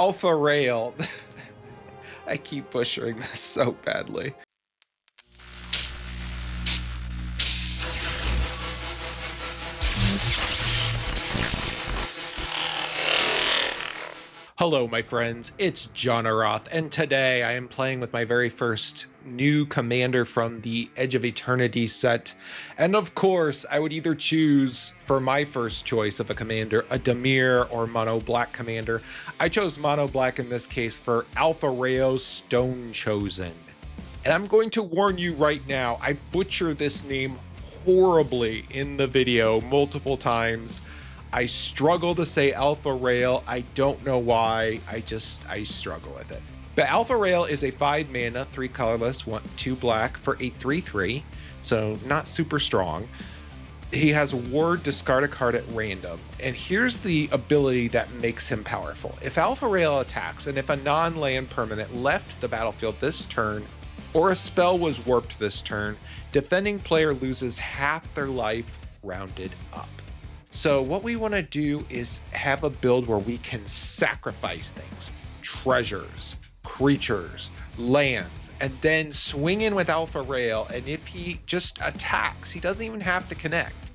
Alpharael. I keep butchering this so badly. Hello my friends, it's Johnaroth, and today I am playing with my very first new commander from the Edge of Eternity set. And of course, I would either choose, for my first choice of a commander, a Dimir or Mono Black commander. I chose Mono Black in this case for Alpharael's Stonechosen. And I'm going to warn you right now, I butcher this name horribly in the video multiple times. I struggle to say Alpharael. I don't know why. I struggle with it. But Alpharael is a 5 mana, 3 colorless, 2 black for a 3/3, so not super strong. He has ward, discard a card at random, and here's the ability that makes him powerful. If Alpharael attacks, and if a non-land permanent left the battlefield this turn, or a spell was warped this turn, defending player loses half their life rounded up. So what we want to do is have a build where we can sacrifice things, treasures, creatures, lands, and then swing in with Alpharael. And if he just attacks, he doesn't even have to connect.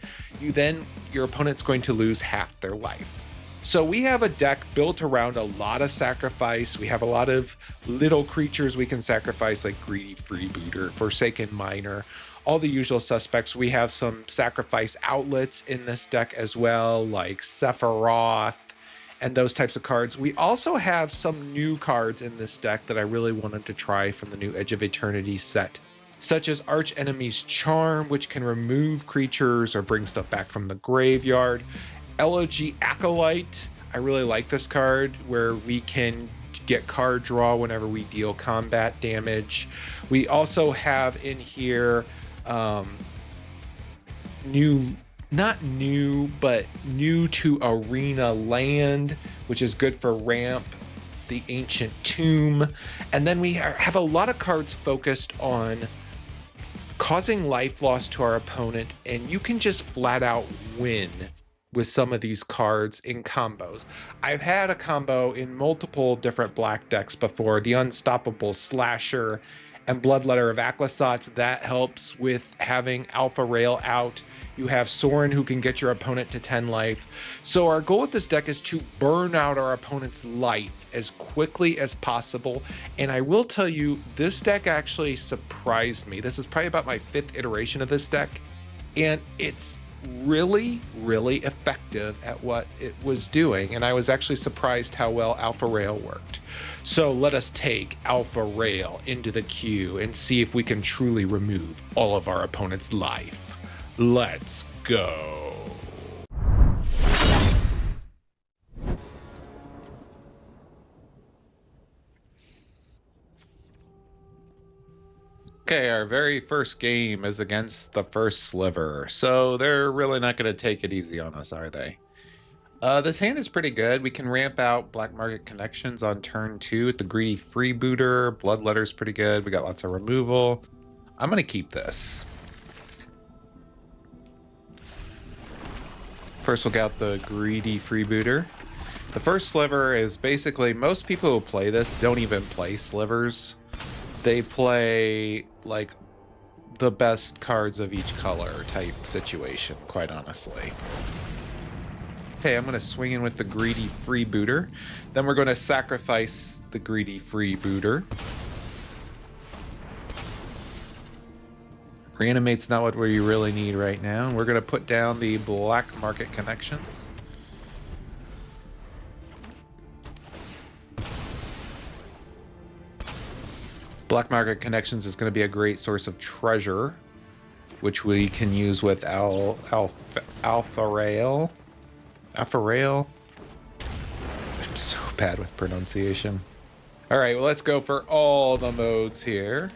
Your opponent's going to lose half their life. So we have a deck built around a lot of sacrifice. We have a lot of little creatures we can sacrifice, like Greedy Freebooter, Forsaken Miner, all the usual suspects. We have some sacrifice outlets in this deck as well, like Sephiroth and those types of cards. We also have some new cards in this deck that I really wanted to try from the new Edge of Eternity set, such as Archenemy's Charm, which can remove creatures or bring stuff back from the graveyard. Elegy Acolyte, I really like this card, where we can get card draw whenever we deal combat damage. We also have in here not new to arena land, which is good for ramp, the Ancient Tomb. And then we have a lot of cards focused on causing life loss to our opponent, and you can just flat out win with some of these cards in combos. I've had a combo in multiple different black decks before, the Unstoppable Slasher and Bloodletter of Aklasotz. That helps with having Alpharael out. You have Sorin, who can get your opponent to 10 life. So our goal with this deck is to burn out our opponent's life as quickly as possible. And I will tell you, this deck actually surprised me. This is probably about my 5th iteration of this deck, and it's really effective at what it was doing, and I was actually surprised how well Alpharael worked. So let us take Alpharael into the queue and see if we can truly remove all of our opponent's life. Let's go. Okay, our very first game is against the first Sliver, so they're really not going to take it easy on us, are they? This hand is pretty good. We can ramp out Black Market Connections on turn 2 with the Greedy Freebooter. Bloodletter's pretty good. We got lots of removal. I'm going to keep this. First, we'll get out the Greedy Freebooter. The first Sliver is basically, most people who play this don't even play Slivers. They play like the best cards of each color type situation, quite honestly. Okay, I'm going to swing in with the Greedy Freebooter. Then we're going to sacrifice the Greedy Freebooter. Reanimate's not what we really need right now. We're going to put down the Black Market Connections. Black Market Connections is going to be a great source of treasure, which we can use with Alpharael. Alpharael. I'm so bad with pronunciation. All right, well, let's go for all the modes here.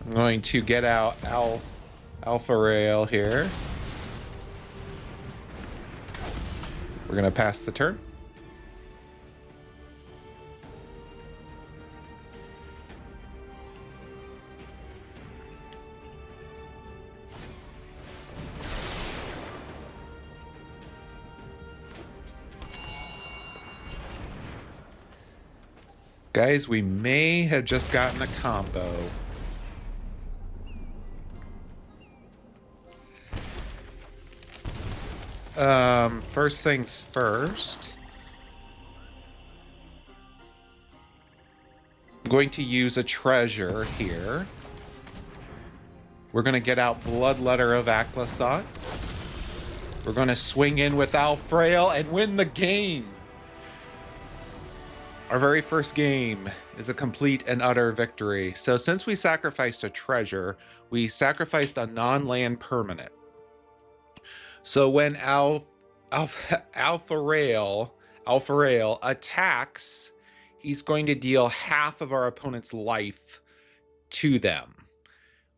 I'm going to get out Alpharael here. We're going to pass the turn. Guys, we may have just gotten a combo. First things first. I'm going to use a treasure here. We're going to get out Bloodletter of Aclosotz. We're going to swing in with Alpharael and win the game. Our very first game is a complete and utter victory. So since we sacrificed a treasure, we sacrificed a non-land permanent. So when Alpharael attacks, he's going to deal half of our opponent's life to them.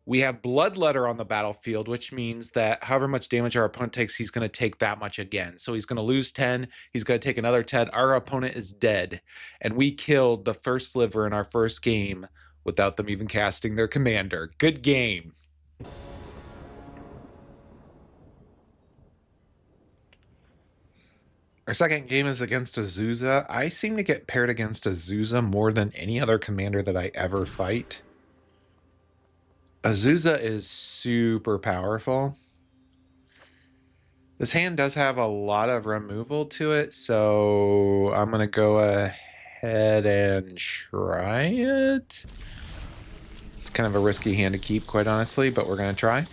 We have Bloodletter on the battlefield, which means that however much damage our opponent takes, he's going to take that much again. So he's going to lose 10. He's going to take another 10. Our opponent is dead. And we killed the first sliver in our first game without them even casting their commander. Good game. Our second game is against Azusa. I seem to get paired against Azusa more than any other commander that I ever fight. Azusa is super powerful. This hand does have a lot of removal to it, so I'm going to go ahead and try it. It's kind of a risky hand to keep, quite honestly, but we're going to try.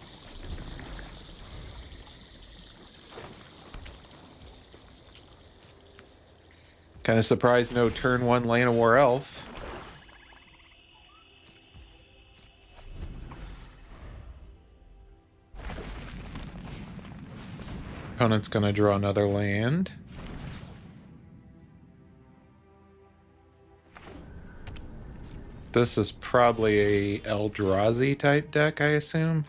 Kind of surprised no turn 1 Llanowar Elf. Opponent's going to draw another land. This is probably a Eldrazi type deck, I assume.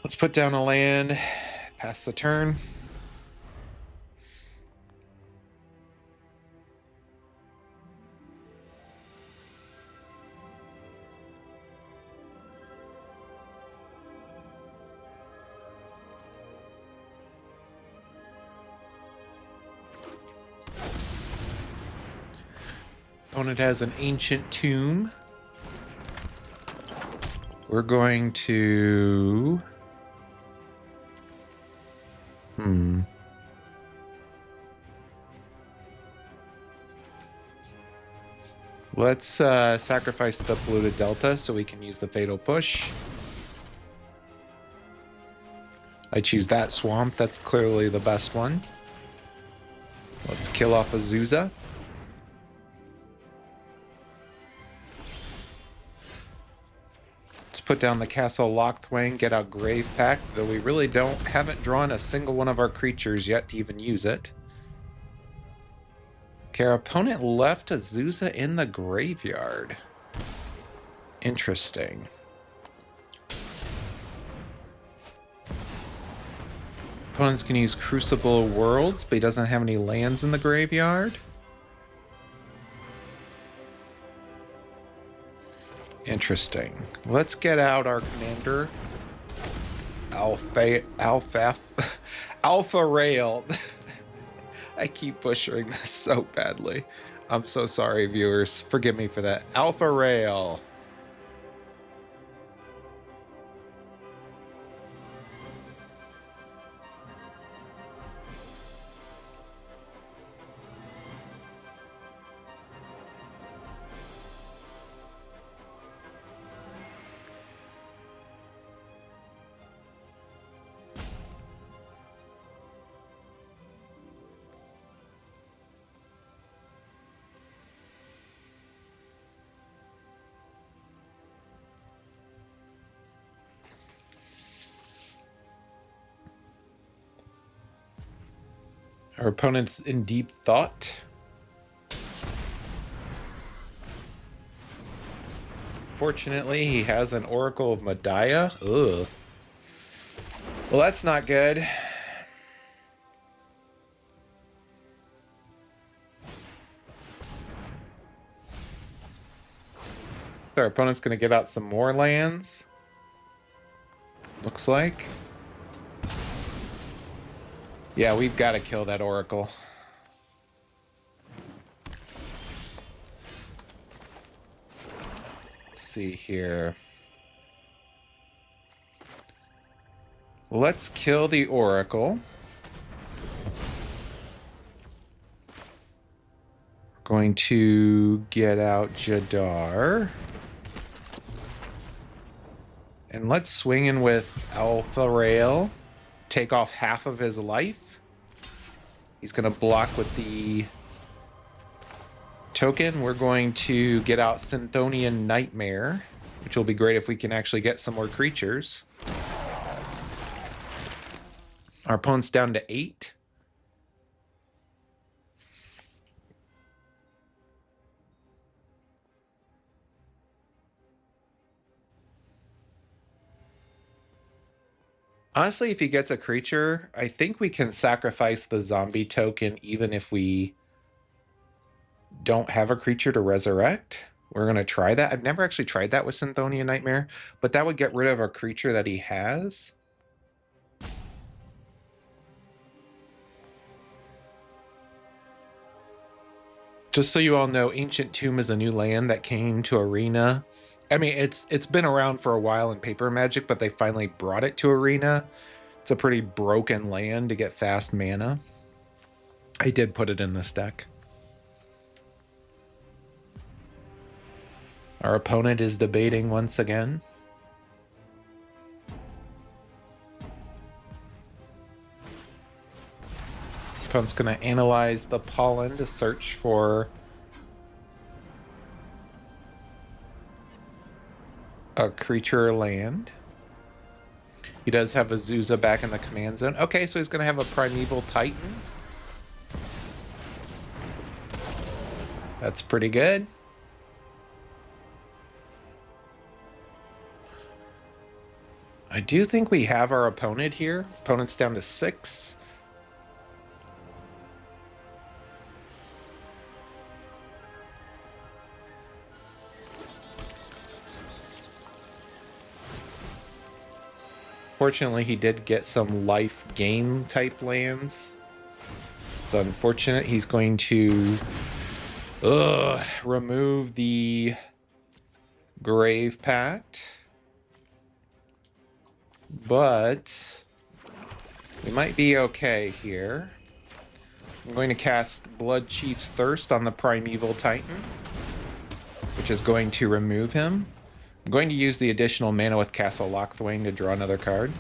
Let's put down a land, pass the turn. Opponent has an Ancient Tomb. We're going to... Let's sacrifice the Polluted Delta so we can use the Fatal Push. I choose that swamp. That's clearly the best one. Let's kill off Azusa. Put down the Castle Lochthwain, get out Grave Pact, though we really haven't drawn a single one of our creatures yet to even use it. Okay, our opponent left Azusa in the graveyard. Interesting. Opponent's gonna use Crucible Worlds, but he doesn't have any lands in the graveyard. Interesting. Let's get out our commander, Alpharael. I keep butchering this so badly. I'm so sorry, viewers. Forgive me for that. Alpharael. Our opponent's in deep thought. Fortunately, he has an Oracle of Modiah. Ugh. Well, that's not good. Our opponent's going to get out some more lands. Looks like. Yeah, we've got to kill that Oracle. see here. Let's kill the Oracle. Going to get out Jadar. And let's swing in with Alpharael. Take off half of his life. He's going to block with the token. We're going to get out Synthonian Nightmare, which will be great if we can actually get some more creatures. Our opponent's down to 8. Honestly, if he gets a creature, I think we can sacrifice the zombie token even if we don't have a creature to resurrect. We're going to try that. I've never actually tried that with Synthonia Nightmare, but that would get rid of a creature that he has. Just so you all know, Ancient Tomb is a new land that came to Arena. I mean, it's been around for a while in Paper Magic, but they finally brought it to Arena. It's a pretty broken land to get fast mana. I did put it in this deck. Our opponent is debating once again. Opponent's going to analyze the pollen to search for a creature or land. He does have a Azusa back in the command zone. Okay, so he's going to have a Primeval Titan. That's pretty good. I do think we have our opponent here. Opponent's down to 6. Fortunately, he did get some life gain type lands. It's unfortunate. He's going to remove the Grave Pact. But we might be okay here. I'm going to cast Blood Chief's Thirst on the Primeval Titan, which is going to remove him. I'm going to use the additional mana with Castle Lochthwain to draw another card.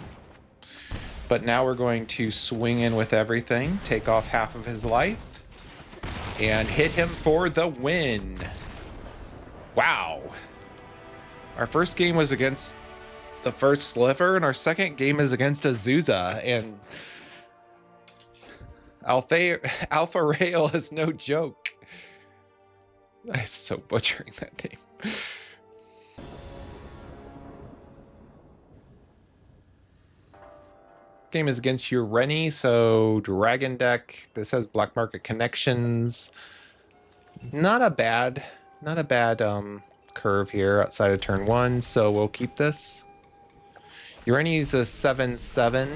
But now we're going to swing in with everything, take off half of his life, and hit him for the win. Wow. Our first game was against the first Sliver, and our second game is against Azusa, and Alpharael is no joke. I'm so butchering that name. Game is against Ureni, so Dragon deck. This has Black Market Connections. Not a bad curve here outside of turn 1, so we'll keep this. Ureni's a 7/7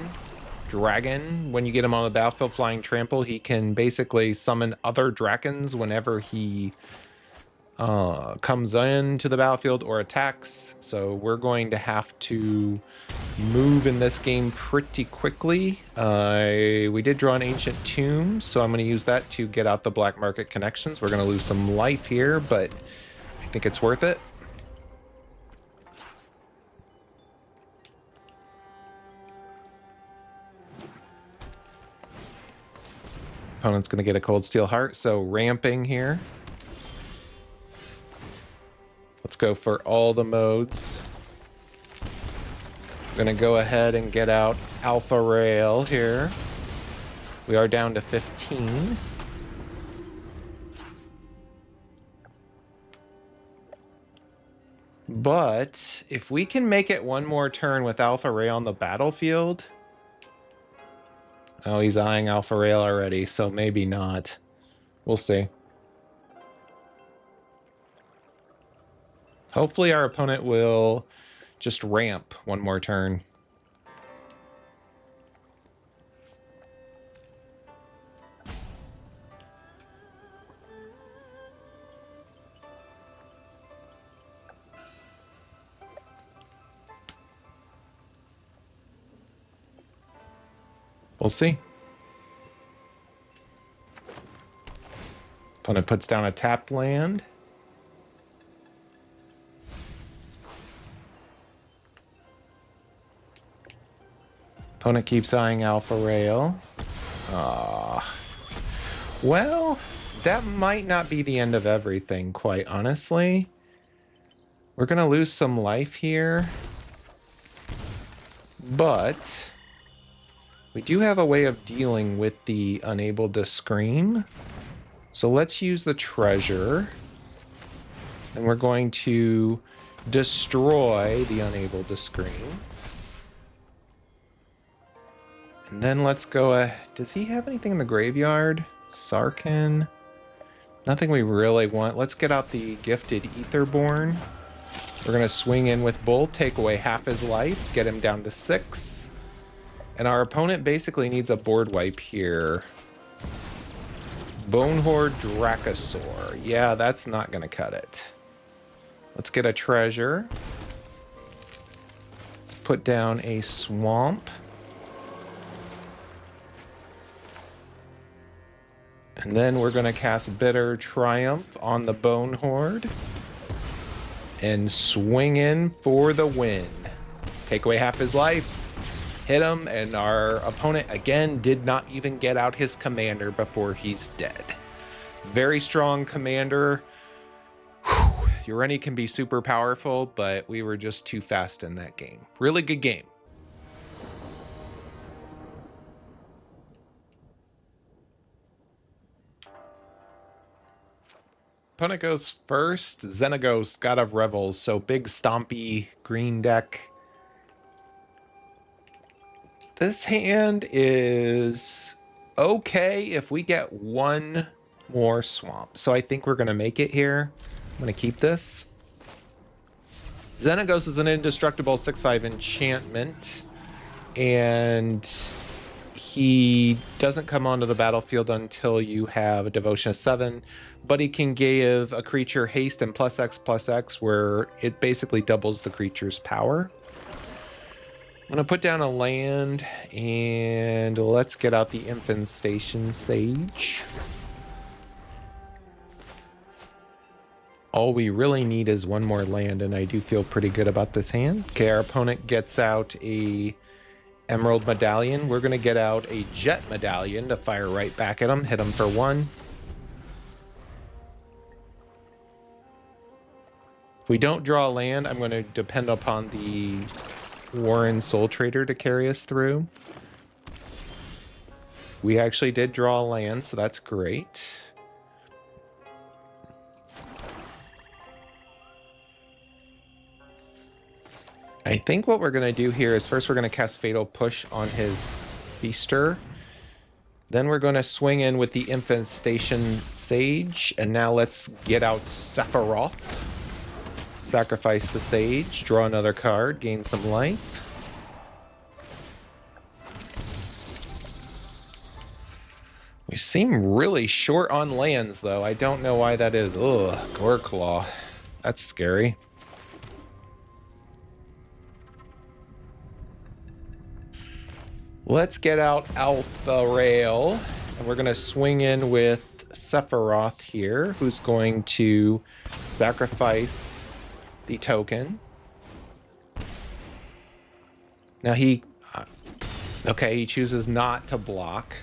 dragon. When you get him on the battlefield flying trample, he can basically summon other dragons whenever he comes into the battlefield or attacks. So we're going to have to move in this game pretty quickly. We did draw an Ancient Tomb, so I'm going to use that to get out the Black Market Connections. We're going to lose some life here, but I think it's worth it. Opponent's going to get a Cold Steel Heart, so ramping here. Let's go for all the modes. I'm going to go ahead and get out Alpharael here. We are down to 15. But if we can make it one more turn with Alpharael on the battlefield... Oh, he's eyeing Alpharael already, so maybe not. We'll see. Hopefully our opponent will just ramp one more turn. We'll see. Opponent puts down a tapped land. Opponent keeps eyeing Alpharael. Well, that might not be the end of everything, quite honestly. We're going to lose some life here. But we do have a way of dealing with the unable to scream. So let's use the treasure. And we're going to destroy the unable to scream. And then let's go... does he have anything in the graveyard? Sarkin? Nothing we really want. Let's get out the gifted Etherborn. We're going to swing in with Bull, take away half his life, get him down to 6. And our opponent basically needs a board wipe here. Bonehorde Dracosaur. Yeah, that's not going to cut it. Let's get a treasure. Let's put down a swamp. And then we're going to cast Bitter Triumph on the Bonehorde. And swing in for the win. Take away half his life. Hit him, and our opponent, again, did not even get out his commander before he's dead. Very strong commander. Whew. Ureni can be super powerful, but we were just too fast in that game. Really good game. Opponent goes first. Xenagos, God of Revels. So big stompy green deck. This hand is okay if we get one more swamp. So I think we're going to make it here. I'm going to keep this. Xenagos is an indestructible 6/5 enchantment. And he doesn't come onto the battlefield until you have a devotion of 7. But he can give a creature haste and +X/+X, where it basically doubles the creature's power. I'm going to put down a land, and let's get out the Infestation Sage. All we really need is one more land, and I do feel pretty good about this hand. Okay, our opponent gets out a Emerald Medallion. We're going to get out a Jet Medallion to fire right back at him, hit him for 1. If we don't draw a land, I'm going to depend upon the Warren Soul Trader to carry us through. We actually did draw a land, so that's great. I think what we're going to do here is first we're going to cast Fatal Push on his Feaster. Then we're going to swing in with the Infestation Sage. And now let's get out Sephiroth. Sacrifice the Sage, draw another card, gain some life. We seem really short on lands, though. I don't know why that is. Ugh, Goreclaw. That's scary. Let's get out Alpharael, and we're going to swing in with Sephiroth here, who's going to sacrifice the token. Now he chooses not to block,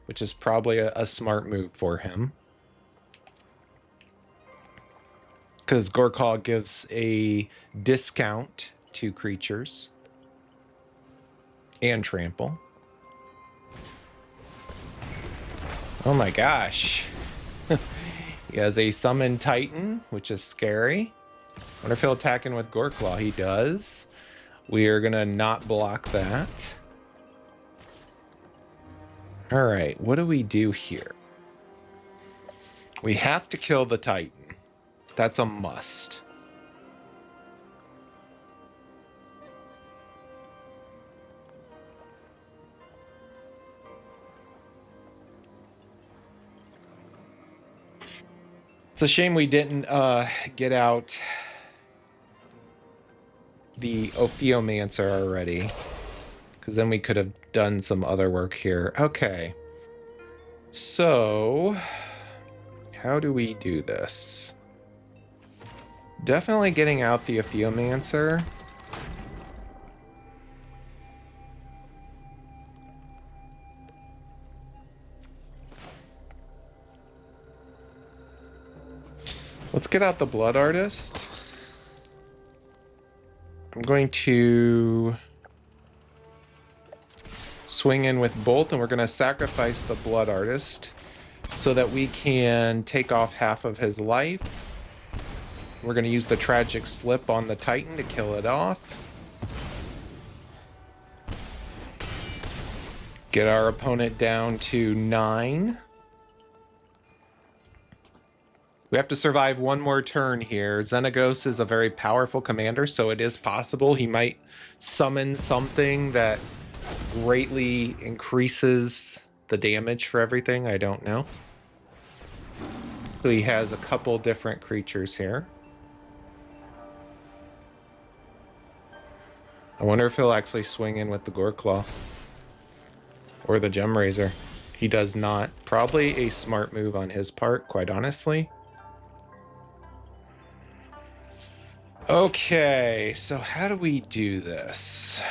which is probably a smart move for him, because Goreclaw gives a discount to creatures and trample. Oh my gosh. He has a Summon Titan, which is scary. Wonder if he'll attack in with Goreclaw. He does. We are going to not block that. All right, what do we do here? We have to kill the Titan. That's a must. It's a shame we didn't get out the Ophiomancer already, because then we could have done some other work here. Okay. So, how do we do this? Definitely getting out the Aphiomancer. Let's get out the Blood Artist. I'm going to swing in with both, and we're going to sacrifice the Blood Artist so that we can take off half of his life. We're going to use the Tragic Slip on the Titan to kill it off. Get our opponent down to 9. We have to survive one more turn here. Xenagos is a very powerful commander, so it is possible he might summon something that greatly increases the damage for everything. I don't know. So he has a couple different creatures here. I wonder if he'll actually swing in with the Goreclaw or the Gem Razor. He does not. Probably a smart move on his part, quite honestly. Okay, so how do we do this?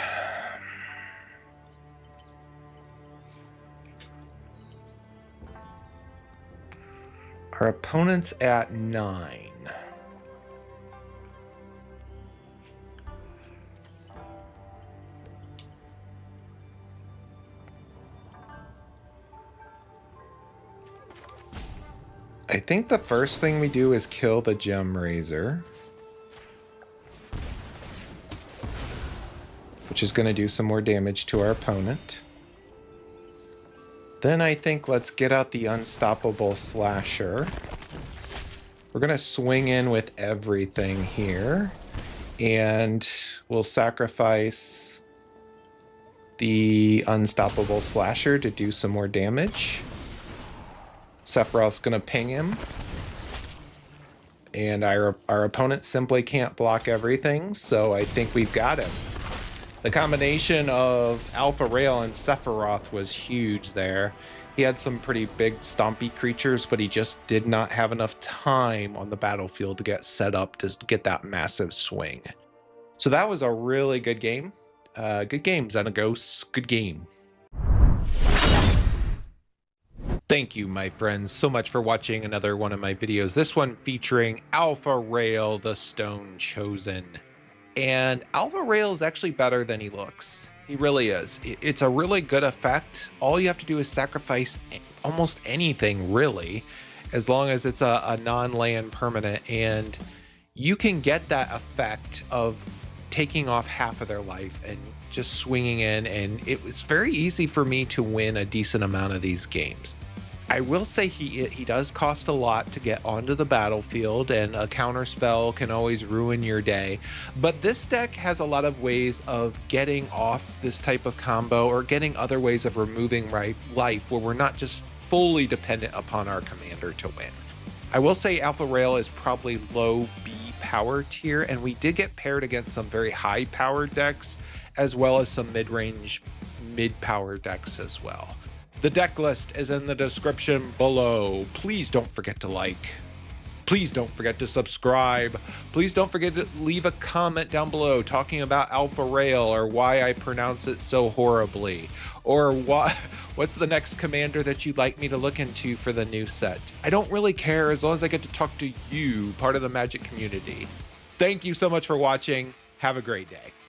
Our opponent's at 9. I think the first thing we do is kill the Gem Razor, which is going to do some more damage to our opponent. Then I think let's get out the Unstoppable Slasher. We're going to swing in with everything here, and we'll sacrifice the Unstoppable Slasher to do some more damage. Sephiroth's going to ping him, and our opponent simply can't block everything, so I think we've got him. The combination of Alpharael and Sephiroth was huge there. He had some pretty big stompy creatures, but he just did not have enough time on the battlefield to get set up to get that massive swing. So that was a really good game. Good game, Xenagos. Good game. Thank you, my friends, so much for watching another one of my videos. This one featuring Alpharael, the Stonechosen. And Alpharael is actually better than he looks. He really is. It's a really good effect. All you have to do is sacrifice almost anything, really, as long as it's a non-land permanent. And you can get that effect of taking off half of their life and just swinging in. And it was very easy for me to win a decent amount of these games. I will say he does cost a lot to get onto the battlefield, and a counter spell can always ruin your day. But this deck has a lot of ways of getting off this type of combo, or getting other ways of removing life where we're not just fully dependent upon our commander to win. I will say Alpharael is probably low B power tier, and we did get paired against some very high powered decks, as well as some mid-range, mid-power decks as well. The deck list is in the description below. Please don't forget to like. Please don't forget to subscribe. Please don't forget to leave a comment down below talking about Alpharael, or why I pronounce it so horribly, or what's the next commander that you'd like me to look into for the new set. I don't really care as long as I get to talk to you, part of the Magic community. Thank you so much for watching. Have a great day.